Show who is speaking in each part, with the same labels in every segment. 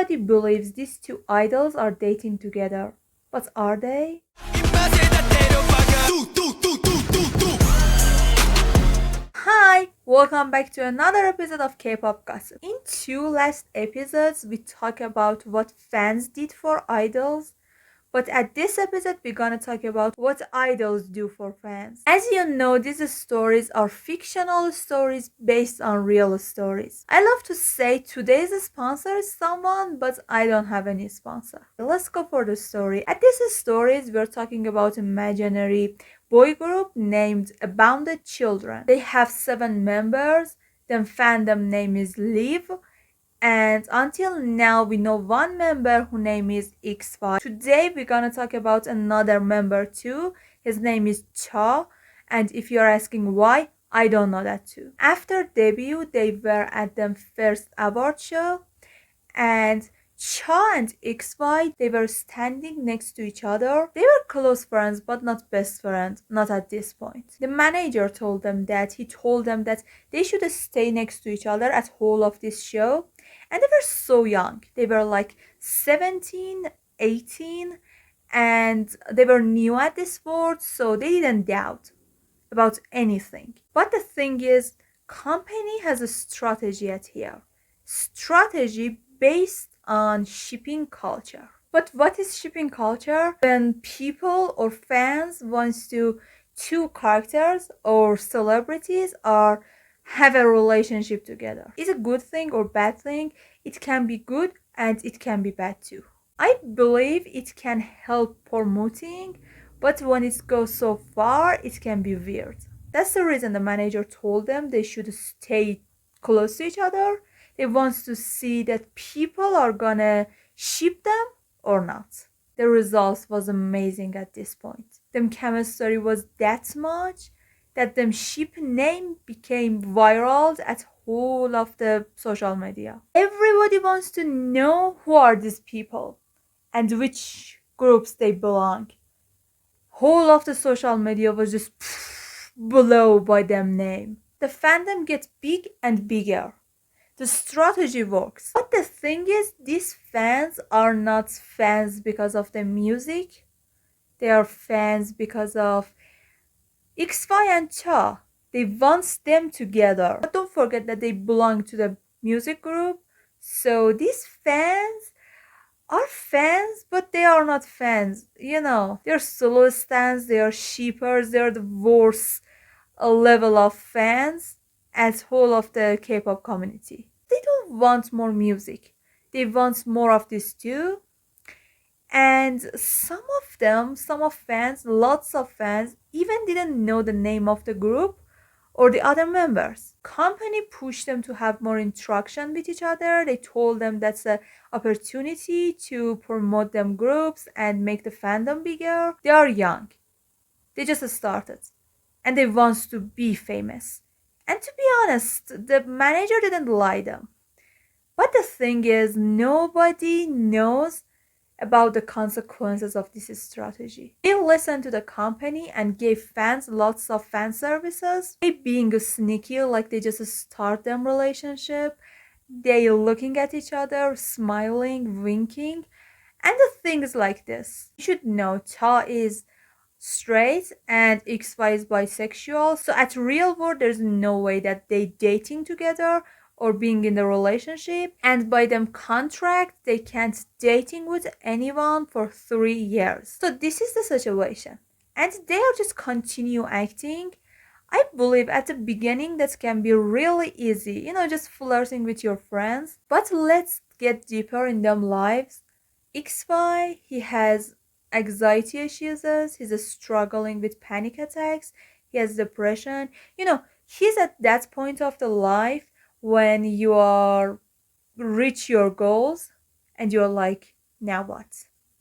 Speaker 1: Everybody believes these two idols are dating together. But are they? Hi! Welcome back to another episode of K-pop Gossip. In two last episodes, we talked about what fans did for idols. But at this episode, we're gonna talk about what idols do for fans. As you know, these stories are fictional stories based on real stories. I love to say today's sponsor is someone, but I don't have any sponsor. Let's go for the story. At this stories, we're talking about imaginary boy group named Abounded Children. They have 7 members. Their fandom name is Live. And until now, we know one member whose name is X5. Today, we're gonna talk about another member too. His name is Cha. And if you're asking why, I don't know that too. After debut, they were at the first award show. And Cha and XY, they were standing next to each other. They were close friends, but not best friends, not at this point. The manager told them that, they should stay next to each other at whole of this show. And they were so young. They were like 17, 18, and they were new at this sport, so they didn't doubt about anything. But the thing is, company has a strategy at here. Strategy based on shipping culture. But what is shipping culture? When people or fans wants to two characters or celebrities or have a relationship together. Is a good thing or bad thing? It can be good and it can be bad too. I believe it can help promoting, but when it goes so far, it can be weird. That's the reason the manager told them they should stay close to each other. They want to see that people are gonna ship them or not. The results was amazing at this point. Them chemistry was that much that them ship name became viral at whole of the social media. Everybody wants to know who are these people and which groups they belong. Whole of the social media was just blown by them name. The fandom gets big and bigger. The strategy works. But the thing is, these fans are not fans because of the music. They are fans because of XY and Cha. They want them together. But don't forget that they belong to the music group. So these fans are fans, but they are not fans. You know, they're solo stans, they are sheepers, they're the worst level of fans as whole of the K-pop community. They don't want more music. They want more of this too. And some of fans, lots of fans, even didn't know the name of the group or the other members. Company pushed them to have more interaction with each other. They told them that's an opportunity to promote them groups and make the fandom bigger. They are young. They just started. And they want to be famous. And to be honest, the manager didn't lie them. But the thing is, nobody knows about the consequences of this strategy. They listened to the company and gave fans lots of fan services. They being sneaky, like they just start them relationship. They looking at each other, smiling, winking, and the things like this. You should know Cha is straight and XY is bisexual. So at real world, there's no way that they dating together or being in the relationship, and by them contract they can't dating with anyone for 3 years. So this is the situation, and they are just continue acting. I believe at the beginning that can be really easy, just flirting with your friends. But let's get deeper in them lives. XY, he has anxiety issues, he's struggling with panic attacks, he has depression. He's at that point of the life when you are reach your goals and you're like, now what?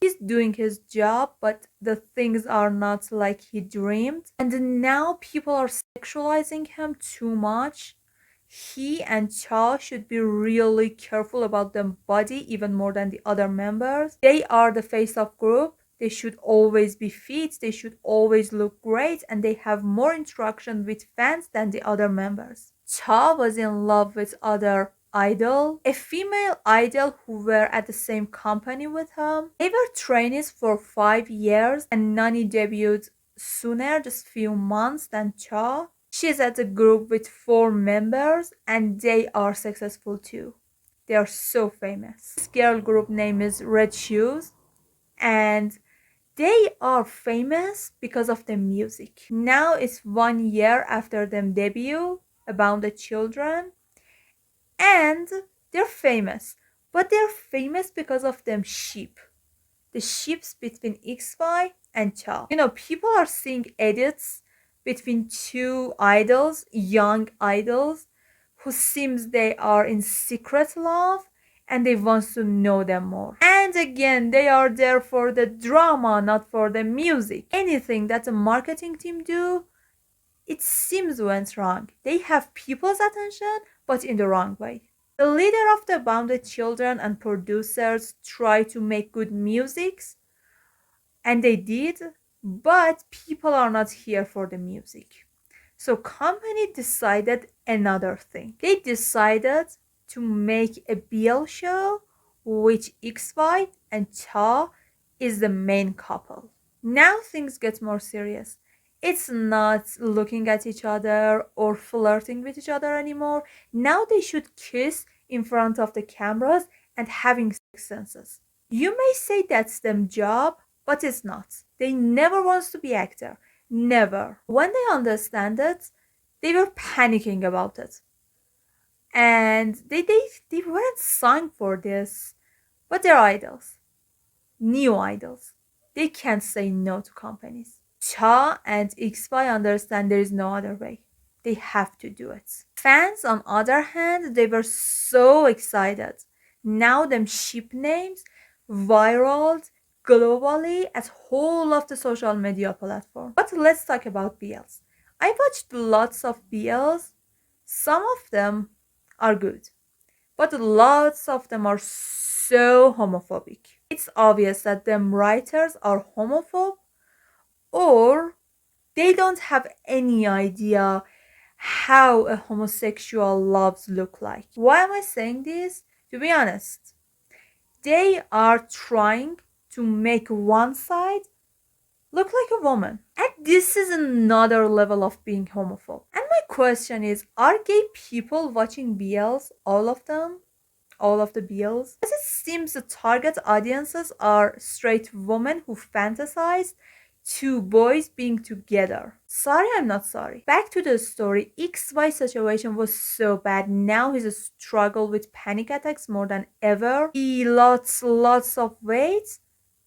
Speaker 1: He's doing his job, but the things are not like he dreamed. And now people are sexualizing him too much. He and Cha should be really careful about their body even more than the other members. They are the face of group. They should always be fit, they should always look great, and they have more interaction with fans than the other members. Cha was in love with other idol, a female idol who were at the same company with him. They were trainees for 5 years and Nani debuted sooner, just few months than Cha. She's at a group with 4 members and they are successful too. They are so famous. This girl group name is Red Shoes and they are famous because of the music. Now it's 1 year after them debut about the children and they're famous. But they're famous because of them sheep. The ships between XY and Cha. You know, people are seeing edits between two idols, young idols, who seems they are in secret love and they want to know them more. And again, they are there for the drama, not for the music. Anything that the marketing team do, it seems went wrong. They have people's attention, but in the wrong way. The leader of the Bounded Children and producers try to make good musics, and they did, but people are not here for the music. So company decided another thing. They decided to make a BL show which XY and Cha is the main couple. Now things get more serious. It's not looking at each other or flirting with each other anymore. Now they should kiss in front of the cameras and having sex senses. You may say that's them job, but it's not. They never wants to be actor. Never. When they understand it, they were panicking about it. And they weren't signed for this, but they're idols. New idols. They can't say no to companies. Cha and XY understand there is no other way. They have to do it. Fans, on other hand, they were so excited. Now them ship names viral globally at whole of the social media platform. But let's talk about BLs. I watched lots of BLs. Some of them are good, but lots of them are so homophobic. It's obvious that them writers are homophobe or they don't have any idea how a homosexual loves look like. Why am I saying this? To be honest, they are trying to make one side look like a woman. And this is another level of being homophobe. And my question is, are gay people watching BLs? All of them? All of the BLs? As it seems the target audiences are straight women who fantasize two boys being together. Sorry, I'm not sorry. Back to the story. XY situation was so bad. Now he's a struggle with panic attacks more than ever. He lost lots of weight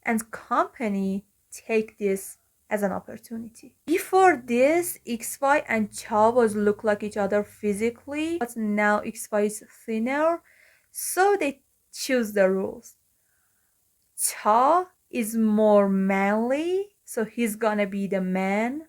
Speaker 1: and company take this as an opportunity. Before this, XY and Cha was look like each other physically, but now XY is thinner, so they choose the rules. Cha is more manly, so he's gonna be the man.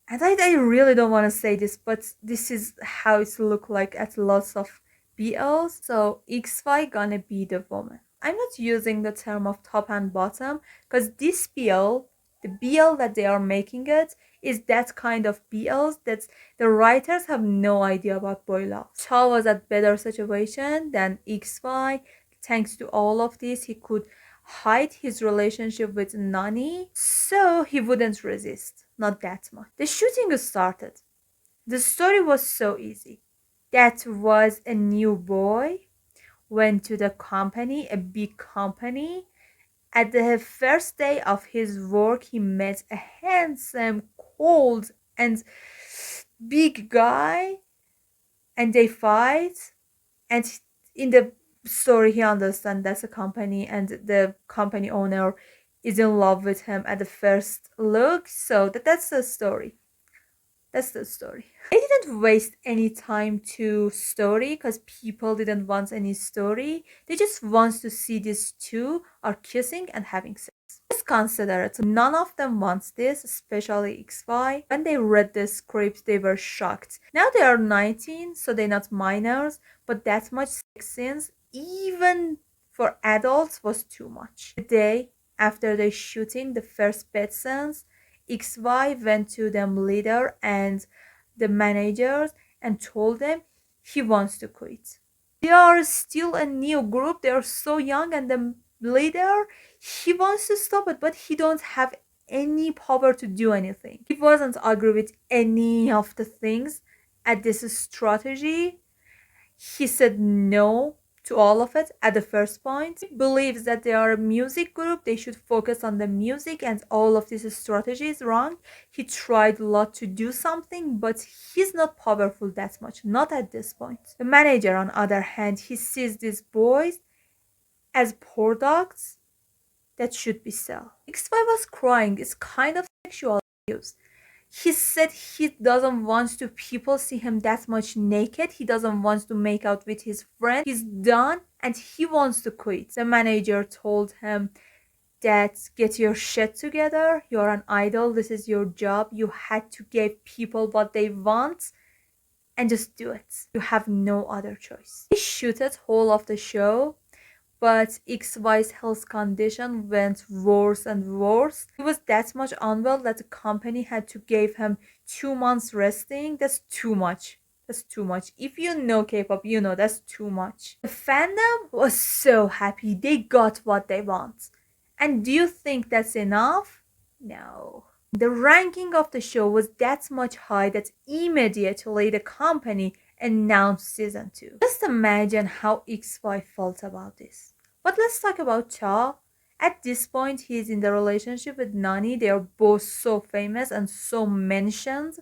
Speaker 1: And I really don't want to say this, but this is how it look like at lots of BLs. So XY gonna be the woman. I'm not using the term of top and bottom because this BL, the BL that they are making it, is that kind of BLs that the writers have no idea about boy love. Cha was at better situation than XY. Thanks to all of this, he could hide his relationship with Nani, so he wouldn't resist. Not that much. The shooting started. The story was so easy. That was a new boy went to the company, a big company. At the first day of his work, he met a handsome, cold, and big guy, and they fight. And in the story, he understands that's a company, and the company owner is in love with him at the first look. So that's the story. That's the story. They didn't waste any time to story because people didn't want any story. They just want to see these two are kissing and having sex. Just consider it. None of them wants this, especially XY. When they read the script, they were shocked. Now they are 19, so they're not minors, but that much sex scenes, even for adults, was too much. The day after they shooting the first bed scenes, XY went to them leader and the managers and told them he wants to quit. They are still a new group, they are so young, and the leader, he wants to stop it, but he don't have any power to do anything. He wasn't agree with any of the things at this strategy. He said no to all of it at the first point. He believes that they are a music group, they should focus on the music, and all of this strategy is wrong. He tried a lot to do something, but he's not powerful that much, not at this point. The manager, on the other hand, he sees these boys as products that should be sold. X5 was crying. It's kind of sexual abuse. He said he doesn't want to people see him that much naked. He doesn't want to make out with his friend. He's done and he wants to quit. The manager told him that get your shit together. You're an idol. This is your job. You had to give people what they want and just do it. You have no other choice. He shooted whole of the show, but XY's health condition went worse and worse. He was that much unwell that the company had to give him 2 months resting. That's too much. That's too much. If you know K-pop, you know that's too much. The fandom was so happy. They got what they want. And do you think that's enough? No. The ranking of the show was that much high that immediately the company announced season 2. Just imagine how XY felt about this. But let's talk about Cha. At this point, he is in the relationship with Nani. They are both so famous and so mentioned.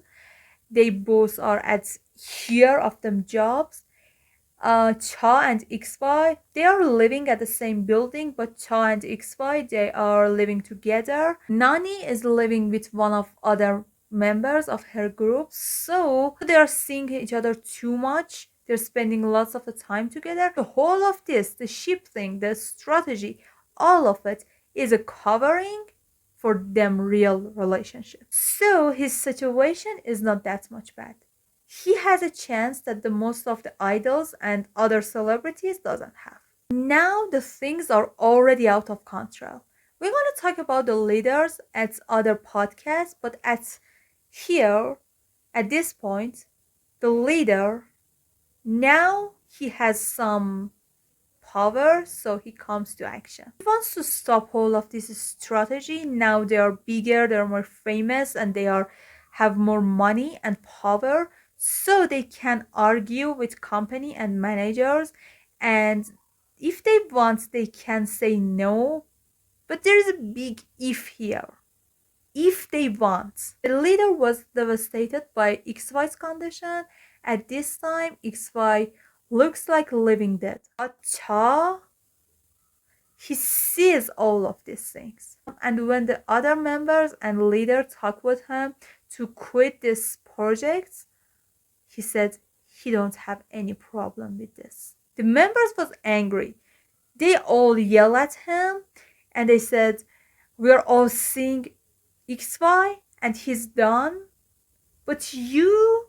Speaker 1: They both are at here of them jobs. Cha and XY, they are living at the same building, but Cha and XY, they are living together. Nani is living with one of other members of her group, so they are seeing each other too much. They're spending lots of the time together. The whole of this, the ship thing, the strategy, all of it is a covering for them real relationship. So his situation is not that much bad. He has a chance that the most of the idols and other celebrities doesn't have. Now the things are already out of control. We're going to talk about the leaders at other podcasts, but at this point, the leader, now he has some power, so he comes to action. He wants to stop all of this strategy. Now they are bigger, they're more famous, and they have more money and power, so they can argue with company and managers, and if they want they can say no, but there is a big if here. If they want. The leader was devastated by XY's condition. At this time, XY looks like living dead. But Cha, he sees all of these things. And when the other members and leader talk with him to quit this project, he said he don't have any problem with this. The members was angry. They all yell at him and they said, we're all seeing XY and he's done, but you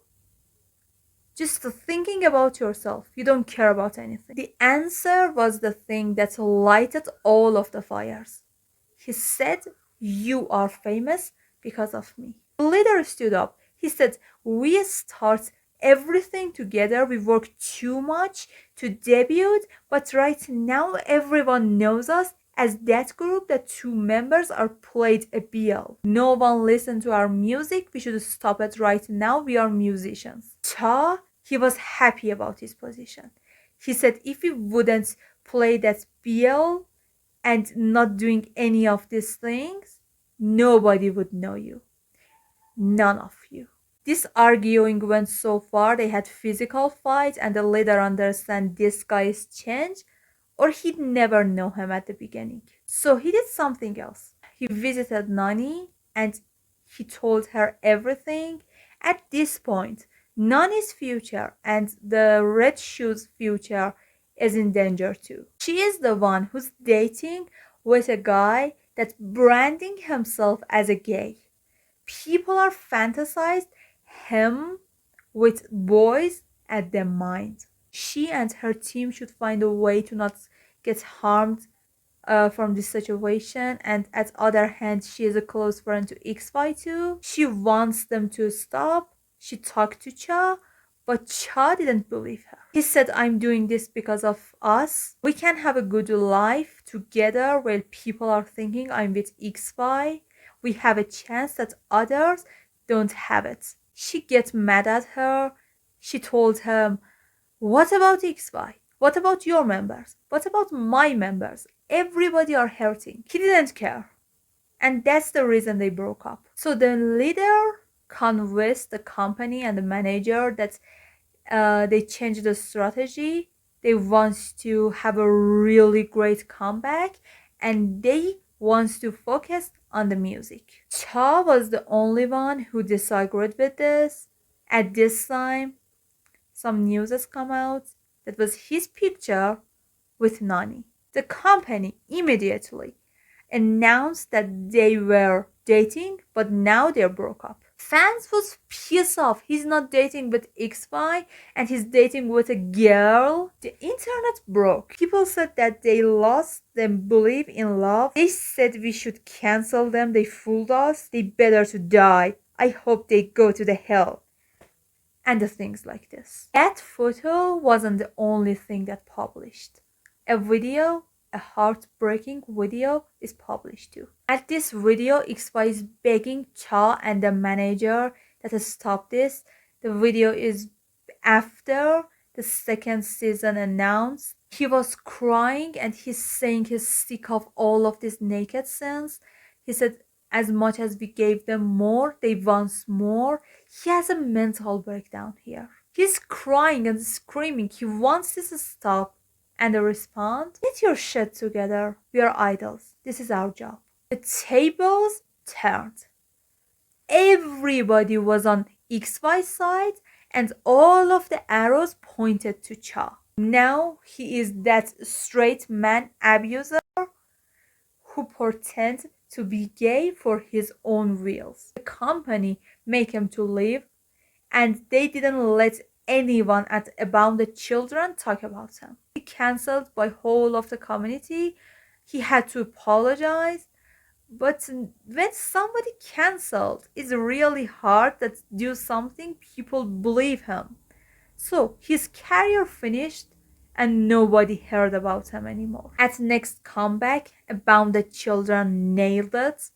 Speaker 1: just thinking about yourself, you don't care about anything. The answer was the thing that lighted all of the fires. He said, you are famous because of me. The leader stood up. He said, we start everything together. We work too much to debut, but right now everyone knows us as that group that 2 members are played a BL. No one listen to our music. We should stop it right now. We are musicians. Cha, he was happy about his position. He said if he wouldn't play that BL and not doing any of these things, nobody would know you. None of you. This arguing went so far, they had physical fights, and the leader understand this guy is changed, or he'd never know him at the beginning. So he did something else. He visited Nani and he told her everything. At this point, Nani's future and the Red Shoes' future is in danger too. She is the one who's dating with a guy that's branding himself as a gay. People are fantasized him with boys at their mind. She and her team should find a way to not get harmed from this situation, and at other hand, she is a close friend to XY too. She wants them to stop. She talked to Cha, But Cha didn't believe her. He said, I'm doing this because of us. We can have a good life together while people are thinking I'm with XY. We have a chance that others don't have it. She gets mad at her. She told him, what about XY? What about your members? What about my members? Everybody are hurting. He didn't care. And that's the reason they broke up. So the leader convinced the company and the manager that they changed the strategy. They want to have a really great comeback and they want to focus on the music. Cha was the only one who disagreed with this. At this time, some news has come out that was his picture with Nani. The company immediately announced that they were dating, but now they're broke up. Fans was pissed off. He's not dating with XY and he's dating with a girl. The internet broke. People said that they lost their belief in love. They said we should cancel them. They fooled us. They better to die. I hope they go to the hell. And the things like this. That photo wasn't the only thing that published. A video, a heartbreaking video, is published too. At this video, XY is begging Cha and the manager that stop this. The video is after the second season announced. He was crying and he's saying he's sick of all of these naked scenes. He said, as much as we gave them more, they want more. He has a mental breakdown here. He's crying and screaming. He wants this to stop. And they respond, get your shit together. We are idols. This is our job. The tables turned. Everybody was on XY's side and all of the arrows pointed to Cha. Now he is that straight man abuser who pretends to be gay for his own wills. The company make him to leave and they didn't let anyone at About the Children talk about him. He cancelled by whole of the community. He had to apologize. But when somebody cancelled, it's really hard that do something people believe him. So his career finished and nobody heard about him anymore. At next comeback, About the Children nailed it.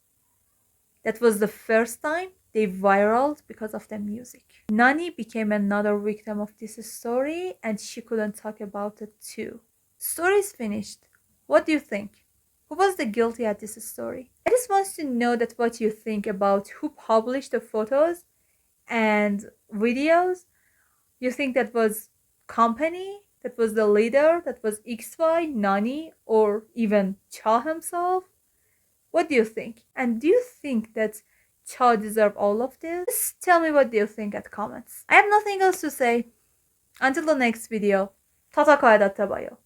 Speaker 1: That was the first time they viraled because of the music. Nani became another victim of this story and she couldn't talk about it too. Story is finished. What do you think? Who was the guilty at this story? I just want to know that what you think about who published the photos and videos. You think that was company? That was the leader? That was XY, Nani, or even Cha himself? What do you think? And do you think that Cha deserve all of this? Just tell me what do you think at comments. I have nothing else to say. Until the next video. Tata kaedatte bayo.